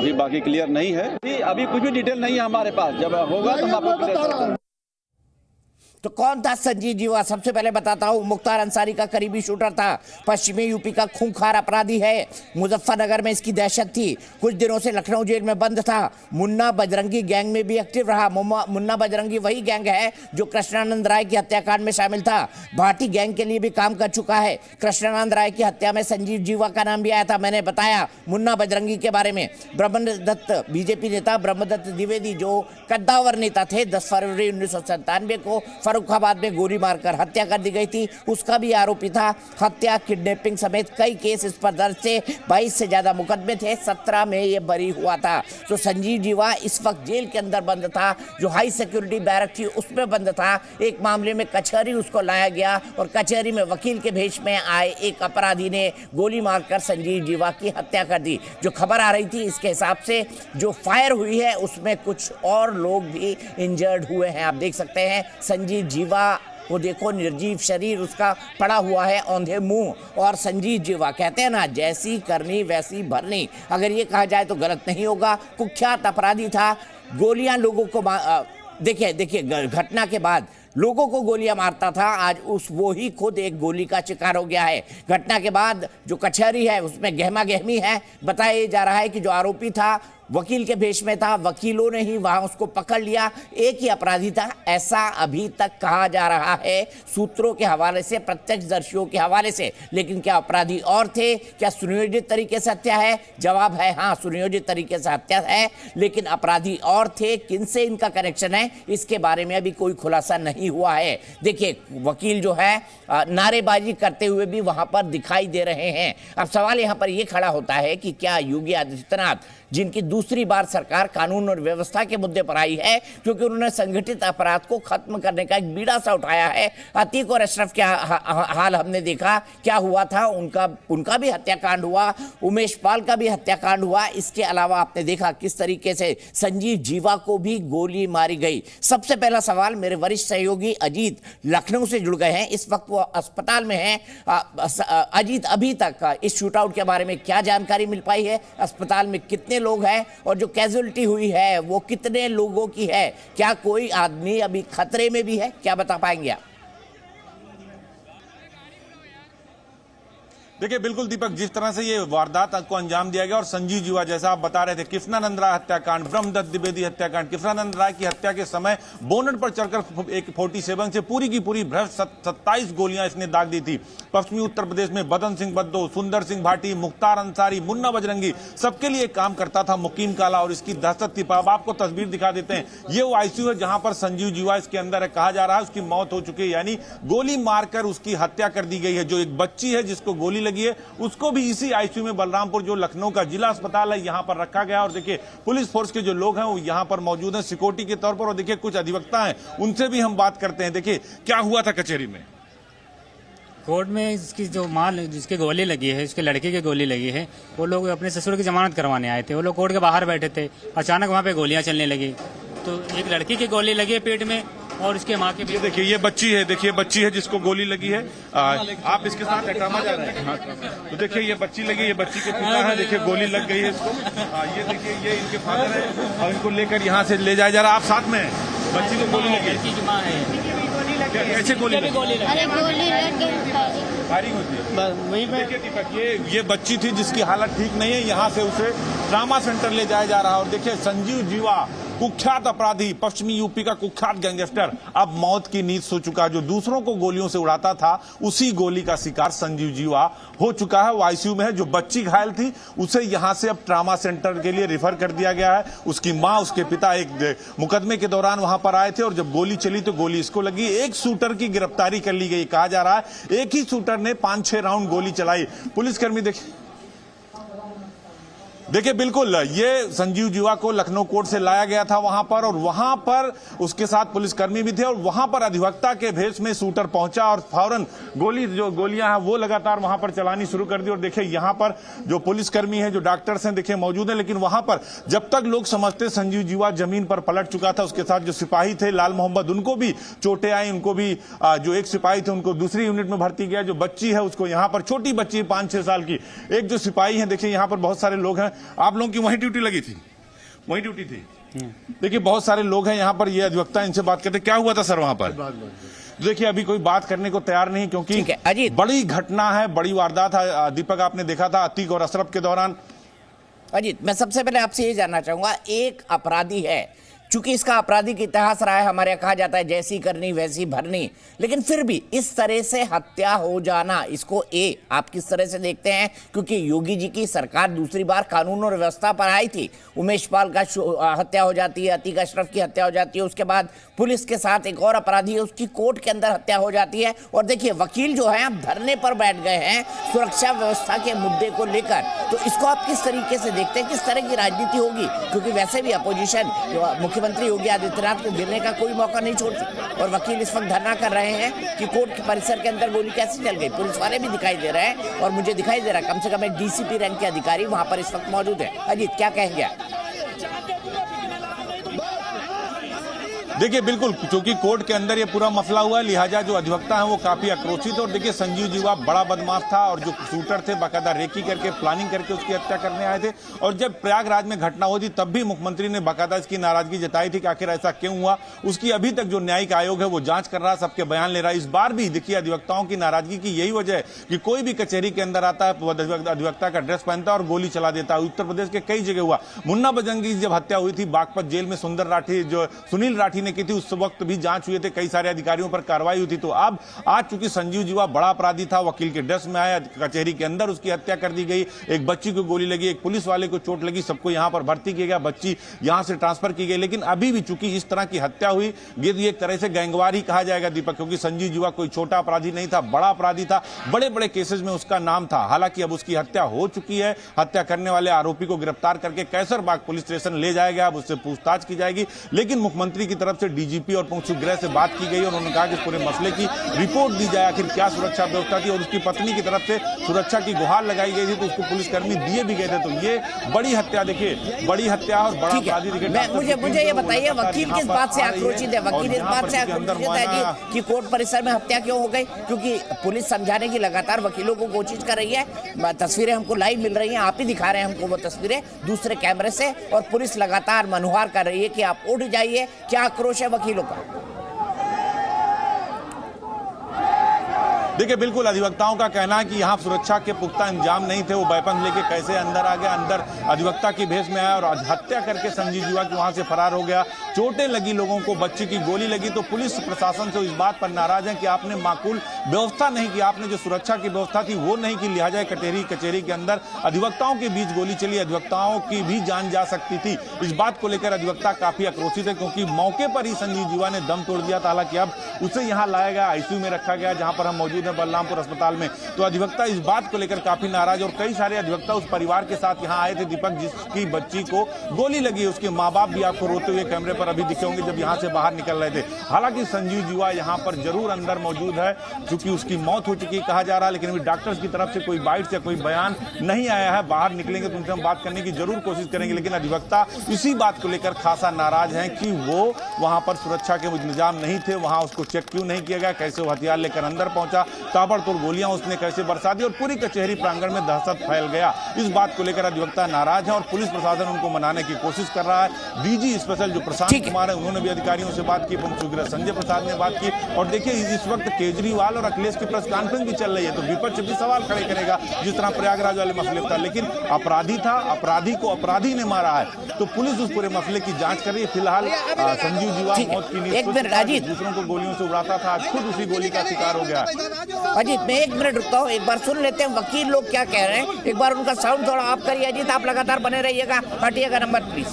अभी बाकी क्लियर नहीं है, अभी कुछ भी डिटेल नहीं है हमारे पास। जब होगा तो हम आपको क्लियर करा देंगे। तो कौन था संजीव जीवा? सबसे पहले बताता हूँ, मुख्तार अंसारी का करीबी शूटर था, पश्चिमी यूपी का खूंखार अपराधी है। मुजफ्फरनगर में इसकी दहशत थी। कुछ दिनों से लखनऊ जेल में बंद था। मुन्ना बजरंगी गैंग में भी एक्टिव रहा। मुन्ना बजरंगी वही गैंग है जो कृष्णानंद राय की हत्याकांड में शामिल था। भाटी गैंग के लिए भी काम कर चुका है। कृष्णानंद राय की हत्या में संजीव जीवा का नाम भी आया था। मैंने बताया मुन्ना बजरंगी के बारे में। ब्रह्मदत्त, बीजेपी नेता ब्रह्मदत्त द्विवेदी जो कद्दावर नेता थे, 10 फरवरी 1997 को फर्रुखाबाद में गोली मारकर हत्या कर दी गई थी, उसका भी आरोपी था। हत्या, किडनैपिंग समेत कई केस इस पर दर्ज थे। 22 से ज्यादा मुकदमे थे। 17 में ये बरी हुआ था। तो संजीव जीवा इस वक्त जेल के अंदर बंद था, जो हाई सिक्योरिटी बैरक थी उसमें बंद था। एक मामले में कचहरी उसको लाया गया और कचहरी में वकील के भेष में आए एक अपराधी ने गोली मारकर संजीव जीवा की हत्या कर दी। जो खबर आ रही थी इसके हिसाब से जो फायर हुई है उसमें कुछ और लोग भी इंजर्ड हुए हैं। आप देख सकते हैं संजीव जीवा वो देखो, निर्जीव शरीर उसका पड़ा हुआ है, औंधे मुंह। और संजीव जीवा कहते हैं ना, जैसी करनी वैसी भरनी, अगर ये कहा जाए तो गलत नहीं होगा। कुख्यात अपराधी था। गोलियां लोगों को देखिए घटना के बाद लोगों को गोलियां मारता था, आज वो ही खुद एक गोली का शिकार हो गया है। घटना के बाद जो कचहरी है उसमें गहमा गहमी है। बताया जा रहा है कि जो आरोपी था वकील के भेष में था, वकीलों ने ही वहां उसको पकड़ लिया। एक ही अपराधी था ऐसा अभी तक कहा जा रहा है, सूत्रों के हवाले से, प्रत्यक्षदर्शियों के हवाले से। लेकिन क्या अपराधी और थे? क्या सुनियोजित तरीके से हत्या है? जवाब है हाँ, सुनियोजित तरीके से हत्या है, लेकिन अपराधी और थे। किनसे इनका कनेक्शन है इसके बारे में अभी कोई खुलासा नहीं हुआ है। देखिए वकील जो है नारेबाजी करते हुए भी वहां पर दिखाई दे रहे हैं। अब सवाल यहां पर यह खड़ा होता है कि क्या योगी आदित्यनाथ, जिनकी दूसरी बार सरकार कानून और व्यवस्था के मुद्दे पर आई है, क्योंकि उन्होंने संगठित अपराध को खत्म करने का एक बीड़ा सा उठाया है। अतीक और अशरफ के हाल हमने देखा क्या हुआ था, उनका भी हत्याकांड हुआ, उमेश पाल का भी हत्याकांड हुआ। इसके अलावा आपने देखा किस तरीके से संजीव जीवा को भी गोली मारी गई। सबसे पहला सवाल, मेरे वरिष्ठ सहयोगी अजीत लखनऊ से जुड़ गए हैं, इस वक्त वो अस्पताल में हैं। अजीत, अभी तक इस शूटआउट के बारे में क्या जानकारी मिल पाई है? अस्पताल में कितने लोग हैं और जो कैजुअलिटी हुई है वो कितने लोगों की है? क्या कोई आदमी अभी खतरे में भी है? क्या बता पाएंगे आप? देखिए बिल्कुल दीपक, जिस तरह से ये वारदात को अंजाम दिया गया और संजीव जीवा जैसा आप बता रहे थे, कृष्णानंद राय हत्याकांड, ब्रह्मदत्त द्विवेदी हत्याकांड, कृष्णानंद राय की हत्या के समय बोनट पर चढ़कर एक 47 से पूरी की पूरी भ्रष्ट 27 गोलियां इसने दाग दी थी। पश्चिमी उत्तर प्रदेश में बदन सिंह बद्दो, सुंदर सिंह भाटी, मुख्तार अंसारी, मुन्ना बजरंगी, सबके लिए काम करता था मुकीम काला, और इसकी दहशत थी। अब आपको तस्वीर दिखा देते हैं, ये वो आईसीयू है जहां पर संजीव जीवा इसके अंदर है। कहा जा रहा है उसकी मौत हो चुकी है, यानी गोली मारकर उसकी हत्या कर दी गई है। जो एक बच्ची है जिसको गोली लगी है उसको भी इसी आईसीयू में बलरामपुर जो लखनऊ का जिला अस्पताल है यहां पर रखा गया। और देखिए पुलिस फोर्स के जो लोग हैं वो यहां पर मौजूद हैं सिक्योरिटी के तौर पर। और देखिए कुछ अधिवक्ता हैं, उनसे भी हम बात करते हैं। देखिए क्या हुआ था कचहरी में। कोर्ट में इसकी जो माल जिसके गोली लगी है, इसके लड़के की गोली लगी है, वो लोग अपने ससुर की जमानत करवाने आए थे। वो लोग कोर्ट के बाहर बैठे थे, अचानक वहां पे गोलियां चलने लगी। तो एक लड़की की गोली लगी है पेट में और इसके माँ के भी। देखिए ये बच्ची है, देखिए बच्ची है जिसको गोली लगी है। आप इसके साथ अटामा जा रहे हैं, तो देखिए ये बच्ची लगी, ये बच्ची के पिता है, देखिए गोली लग गई है इसको। ये देखिए ये इनके फादर है और इनको लेकर यहाँ से ले जाया जा रहा है। आप साथ में हैं, बच्ची को गोली लगी, लड़की की माँ है। ऐसे गोली लगी, अरे गोली लग गई, फायरिंग होती है वहीं पे। देखिए दीपक, ये बच्ची थी जिसकी हालत ठीक नहीं है, यहाँ से उसे ट्रामा सेंटर ले जाया जा रहा है। और देखिए संजीव जीवा कुख्यात अपराधी, पश्चिमी यूपी का कुख्यात गैंगस्टर, अब मौत की नींद सो चुका है। जो दूसरों को गोलियों से उड़ाता था उसी गोली का शिकार संजीव जीवा हो चुका है। वो आईसीयू में है। जो बच्ची घायल थी उसे यहां से अब ट्रामा सेंटर के लिए रेफर कर दिया गया है। उसकी मां, उसके पिता एक मुकदमे के दौरान वहां पर आए थे और जब गोली चली तो गोली इसको लगी। एक शूटर की गिरफ्तारी कर ली गई। कहा जा रहा है एक ही शूटर ने 5-6 राउंड गोली चलाई। पुलिसकर्मी देखिए बिल्कुल ये संजीव जीवा को लखनऊ कोर्ट से लाया गया था वहां पर, और वहां पर उसके साथ पुलिसकर्मी भी थे और वहां पर अधिवक्ता के भेष में शूटर पहुंचा और फौरन गोलियां हैं वो लगातार वहां पर चलानी शुरू कर दी। और देखिए यहां पर जो पुलिसकर्मी हैं, जो डॉक्टर्स हैं, देखिए मौजूद हैं। लेकिन वहां पर जब तक लोग समझते संजीव जीवा जमीन पर पलट चुका था, उसके साथ जो सिपाही थे लाल मोहम्मद, उनको भी चोटें आई, उनको भी जो एक सिपाही थे उनको दूसरी यूनिट में भर्ती किया। जो बच्ची है उसको यहाँ पर, छोटी बच्ची 5-6 साल की, एक जो सिपाही है, देखिए यहाँ पर बहुत सारे लोग हैं आप लोगों की वही ड्यूटी लगी थी, वही ड्यूटी थी। देखिए बहुत सारे लोग हैं यहाँ पर, ये अधिवक्ता, इनसे बात करते। क्या हुआ था सर वहां पर? देखिए अभी कोई बात करने को तैयार नहीं, क्योंकि बड़ी घटना है, बड़ी वारदात है। दीपक आपने देखा था अतीक और अशरफ के दौरान। अजीत, मैं सबसे पहले आपसे ये जानना चाहूंगा, एक अपराधी है, चूंकि इसका आपराधिक इतिहास रहा है, हमारे यहाँ कहा जाता है जैसी करनी वैसी भरनी, लेकिन फिर भी इस तरह से हत्या हो जाना, इसको आप किस तरह से देखते हैं? क्योंकि योगी जी की सरकार दूसरी बार कानून और व्यवस्था पर आई थी, उमेश पाल का हत्या हो जाती है, अतीक अशरफ की हत्या हो जाती है, उसके बाद पुलिस के साथ एक और अपराधी है उसकी कोर्ट के अंदर हत्या हो जाती है। और देखिए वकील जो है अब धरने पर बैठ गए हैं सुरक्षा व्यवस्था के मुद्दे को लेकर, तो इसको आप किस तरीके से देखते हैं? किस तरह की राजनीति होगी? क्योंकि वैसे भी अपोजिशन मुख्यमंत्री योगी आदित्यनाथ को गिरने का कोई मौका नहीं छोड़ती, और वकील इस वक्त धरना कर रहे हैं कि कोर्ट के परिसर के अंदर गोली कैसे चल गई। पुलिस वाले भी दिखाई दे रहे हैं और मुझे दिखाई दे रहा है कम से कम एक डीसीपी रैंक के अधिकारी वहां पर इस वक्त मौजूद है। अजीत, क्या कहेंगे? देखिए बिल्कुल, क्योंकि कोर्ट के अंदर ये पूरा मसला हुआ है, लिहाजा जो अधिवक्ता है वो काफी आक्रोशित है। और देखिए संजीव जीवा बड़ा बदमाश था, और जो शूटर थे बाकायदा रेकी करके प्लानिंग करके उसकी हत्या करने आए थे। और जब प्रयागराज में घटना हुई थी तब भी मुख्यमंत्री ने बाकायदा इसकी नाराजगी जताई थी कि आखिर ऐसा क्यों हुआ। उसकी अभी तक जो न्यायिक आयोग है वो जांच कर रहा है, सबके बयान ले रहा है। इस बार भी देखिए अधिवक्ताओं की नाराजगी की यही वजह है कि कोई भी कचहरी के अंदर आता है अधिवक्ता का ड्रेस पहनता है और गोली चला देता है। उत्तर प्रदेश के कई जगह हुआ। मुन्ना बजरंगी जब हत्या हुई थी बागपत जेल में सुंदर राठी जो सुनील राठी ने की थी, उस वक्त भी जांच हुए थे, कई सारे अधिकारियों पर कार्रवाई हुई थी। तो अब आज चूंकि संजीव जीवा बड़ा अपराधी था, वकील के ड्रेस में आया, कचहरी के अंदर उसकी हत्या कर दी गई, एक बच्ची को गोली लगी, एक पुलिस वाले को चोट लगी, सबको यहां पर भर्ती किया गया, बच्ची यहां से ट्रांसफर की गई। लेकिन अभी भी चूंकि इस तरह की हत्या हुई, ये एक तरह से गैंगवार ही कहा जाएगा दीपक, क्योंकि संजीव जीवा कोई छोटा अपराधी नहीं था, बड़ा अपराधी था, बड़े बड़े केसेस में उसका नाम था। हालांकि अब उसकी हत्या हो चुकी है, हत्या करने वाले आरोपी को गिरफ्तार करके कैसरबाग पुलिस स्टेशन ले जाया गया, अब उससे पूछताछ की जाएगी। लेकिन मुख्यमंत्री की तरफ से डीजीपी और प्रमुख गृह से बात की गई और उन्होंने कहा कि इस पूरे मसले की रिपोर्ट दी जाए, आखिर क्या सुरक्षा व्यवस्था थी। और उसकी पत्नी की तरफ से सुरक्षा की गुहार लगाई गई थी, तो उसको पुलिसकर्मी दिए भी गए थे। तो ये बड़ी हत्या, देखिए बड़ी हत्या और बड़ा अपराधी। मुझे ये बताइए, वकील किस बात से आक्रोशित है? वकील इस बात से आक्रोशित है कि कोर्ट परिसर में हत्या क्यों हो गई? क्योंकि पुलिस समझाने की लगातार वकीलों को कोशिश कर रही है। तस्वीरें हमको लाइव मिल रही हैं, आप ही दिखा रहे हैं हमको वो तस्वीरें दूसरे कैमरे से, और पुलिस लगातार मनुहार कर रही है कि आप उठ जाइए। क्या आक्रोश है वकीलों का? देखिए बिल्कुल अधिवक्ताओं का कहना है कि यहाँ सुरक्षा के पुख्ता इंतजाम नहीं थे, वो वेपन लेके कैसे अंदर आ गया, अंदर अधिवक्ता की भेष में आया और हत्या करके संजीव जीवा की वहां से फरार हो गया। चोटें लगी लोगों को, बच्ची की गोली लगी। तो पुलिस प्रशासन से इस बात पर नाराज है कि आपने माकूल व्यवस्था नहीं की, आपने जो सुरक्षा की व्यवस्था थी वो नहीं की, लिहाजा कचहरी के अंदर अधिवक्ताओं के बीच गोली चली, अधिवक्ताओं की भी जान जा सकती थी। इस बात को लेकर अधिवक्ता काफी आक्रोशित है, क्योंकि मौके पर ही संजीव जीवा ने दम तोड़ दिया था। हालांकि अब उसे यहाँ लाया गया, आईसीयू में रखा गया जहां पर हम मौजूद है बलरामपुर अस्पताल में। तो अधिवक्ता इस बात को लेकर काफी नाराज, और कई सारे अधिवक्ता उस परिवार के साथ यहाँ आए थे दीपक जिसकी बच्ची को गोली लगी, उसके माँ बाप भी आपको रोते हुए कैमरे पर अभी दिखे होंगे जब यहाँ से बाहर निकल रहे थे। हालांकि संजीव जीवा यहाँ पर जरूर अंदर मौजूद है, क्योंकि उसकी मौत हो चुकी है कहा जा रहा है, लेकिन अभी डॉक्टर्स की तरफ से कोई बाइट या कोई बयान नहीं आया है। बाहर निकलेंगे तो उनसे हम बात करने की जरूर कोशिश करेंगे, लेकिन अधिवक्ता इसी बात को लेकर खासा नाराज है कि वो वहां पर सुरक्षा के इंतजाम नहीं थे, वहां उसको चेक क्यों नहीं किया गया, कैसे वो हथियार लेकर अंदर पहुंचा, ताबड़तोड़ गोलियां उसने कैसे बरसा दी और पूरी कचहरी प्रांगण में दहशत फैल गया। इस बात को लेकर अधिवक्ता नाराज है और पुलिस प्रशासन उनको मनाने की कोशिश कर रहा है। डीजी स्पेशल जो प्रशांत कुमार है उन्होंने भी अधिकारियों से बात की, प्रमुख संजय प्रसाद ने बात की। और देखिए इस वक्त केजरीवाल और अखिलेश की प्रेस कॉन्फ्रेंस भी चल रही है, तो विपक्ष भी सवाल खड़े करेगा जिस तरह प्रयागराज वाले मसले था। लेकिन अपराधी था, अपराधी को अपराधी ने मारा है, तो पुलिस उस पूरे मसले की जांच कर रही है। फिलहाल संजीव जीवा मौत की नींद, दूसरों को गोलियों से उड़ाता था, आज खुद उसी गोली का शिकार हो गया। अजीत, मैं एक मिनट रुकता हूँ, एक बार सुन लेते हैं वकील लोग क्या कह रहे हैं। एक बार उनका साउंड थोड़ा ऑफ करिए। अजीत, आप लगातार बने रहिएगा, हटिएगा नंबर प्लीज।